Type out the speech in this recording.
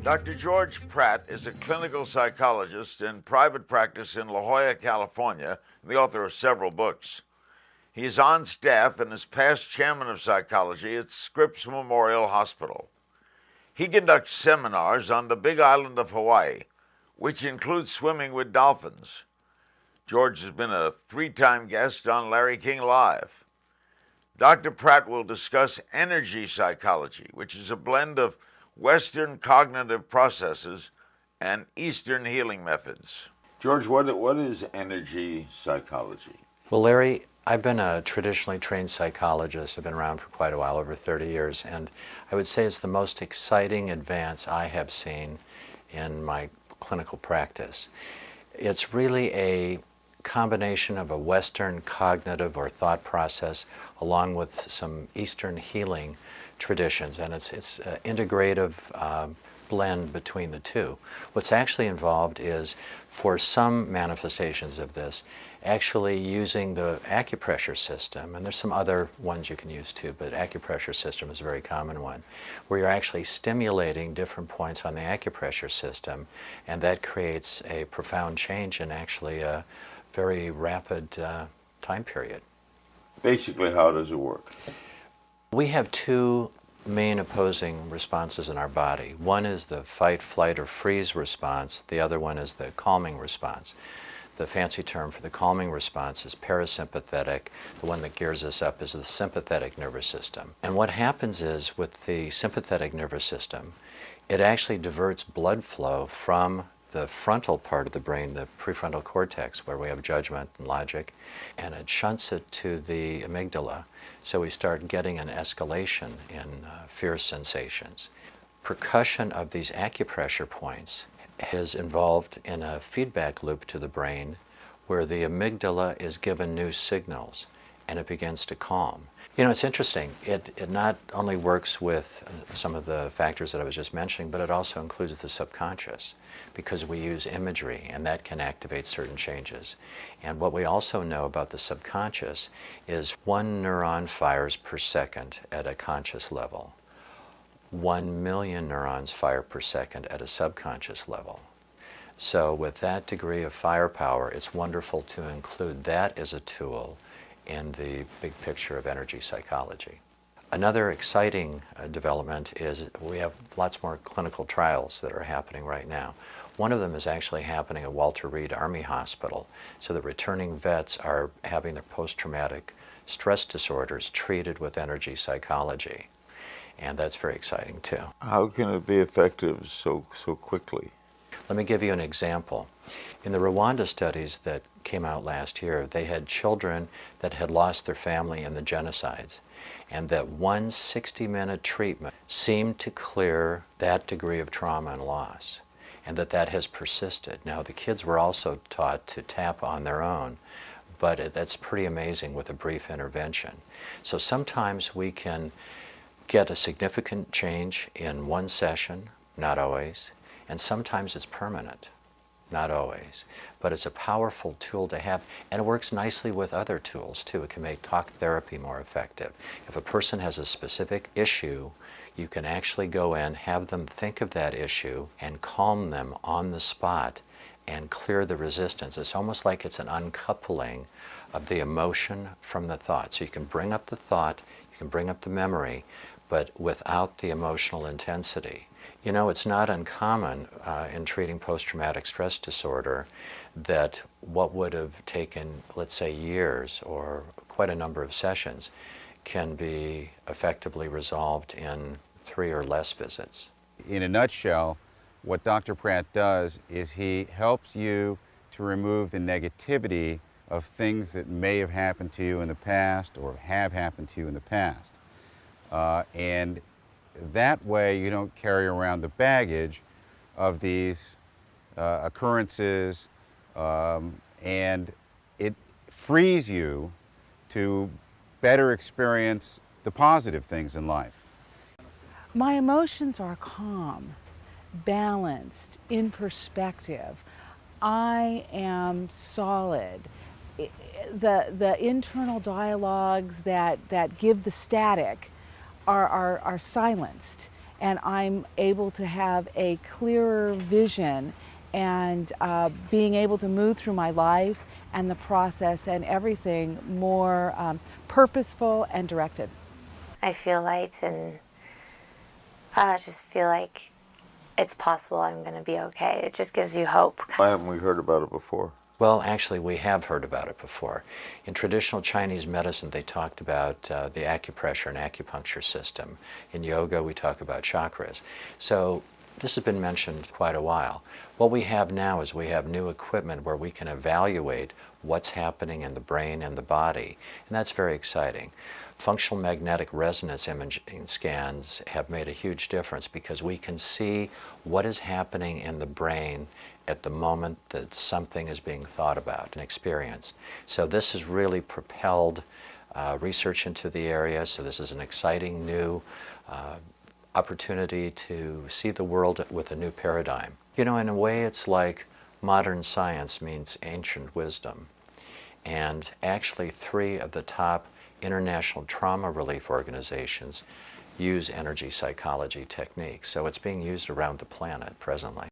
Dr. George Pratt is a clinical psychologist in private practice in La Jolla, California, and the author of several books. He is on staff and is past chairman of psychology at Scripps Memorial Hospital. He conducts seminars on the Big Island of Hawaii, which includes swimming with dolphins. George has been a 3-time guest on Larry King Live. Dr. Pratt will discuss energy psychology, which is a blend of Western cognitive processes and Eastern healing methods. George, what is energy psychology? Well, Larry, I've been a traditionally trained psychologist. I've been around for quite a while, over 30 years, and I would say it's the most exciting advance I have seen in my clinical practice. It's really a combination of a Western cognitive or thought process along with some Eastern healing traditions, and it's an integrative blend between the two. What's actually involved is, for some manifestations of this, actually using the acupressure system, and there's some other ones you can use too, but acupressure system is a very common one, where you're actually stimulating different points on the acupressure system, and that creates a profound change in actually a very rapid time period. Basically, how does it work? We have two main opposing responses in our body. One is the fight, flight, or freeze response. The other one is the calming response. The fancy term for the calming response is parasympathetic. The one that gears us up is the sympathetic nervous system. And what happens is, with the sympathetic nervous system, it actually diverts blood flow from the frontal part of the brain, the prefrontal cortex, where we have judgment and logic, and it shunts it to the amygdala. So we start getting an escalation in fear sensations. Percussion of these acupressure points is involved in a feedback loop to the brain where the amygdala is given new signals and it begins to calm. You know, it's interesting. It not only works with some of the factors that I was just mentioning, but it also includes the subconscious, because we use imagery and that can activate certain changes. And what we also know about the subconscious is 1 neuron fires per second at a conscious level. 1 million neurons fire per second at a subconscious level. So with that degree of firepower, it's wonderful to include that as a tool in the big picture of energy psychology. Another exciting development is we have lots more clinical trials that are happening right now. One of them is actually happening at Walter Reed Army Hospital, so that returning vets are having their post-traumatic stress disorders treated with energy psychology. And that's very exciting too. How can it be effective so quickly? Let me give you an example. In the Rwanda studies that came out last year, they had children that had lost their family in the genocides, and that one 60-minute treatment seemed to clear that degree of trauma and loss, and that has persisted. Now, the kids were also taught to tap on their own, but that's pretty amazing with a brief intervention. So sometimes we can get a significant change in one session, not always, and sometimes it's permanent, not always. But it's a powerful tool to have, and it works nicely with other tools too. It can make talk therapy more effective. If a person has a specific issue, you can actually go in, have them think of that issue, and calm them on the spot and clear the resistance. It's almost like it's an uncoupling of the emotion from the thought. So you can bring up the thought, you can bring up the memory, but without the emotional intensity. You know, it's not uncommon in treating post-traumatic stress disorder that what would have taken, let's say, years or quite a number of sessions can be effectively resolved in 3 or less visits. In a nutshell, what Dr. Pratt does is he helps you to remove the negativity of things that may have happened to you in the past or have happened to you in the past. And that way you don't carry around the baggage of these occurrences, and it frees you to better experience the positive things in life. My emotions are calm, balanced, in perspective. I am solid. The internal dialogues that give the static are silenced, and I'm able to have a clearer vision and being able to move through my life and the process and everything more purposeful and directed. I feel light, and I just feel like it's possible I'm going to be okay. It just gives you hope. Why haven't we heard about it before? Well, actually, we have heard about it before. In traditional Chinese medicine, they talked about the acupressure and acupuncture system. In yoga, we talk about chakras. So this has been mentioned quite a while. What we have now is we have new equipment where we can evaluate what's happening in the brain and the body, and that's very exciting. Functional magnetic resonance imaging scans have made a huge difference because we can see what is happening in the brain at the moment that something is being thought about and experienced. So this has really propelled research into the area, so this is an exciting new opportunity to see the world with a new paradigm. You know, in a way it's like modern science means ancient wisdom. And actually 3 of the top international trauma relief organizations use energy psychology techniques. So it's being used around the planet presently.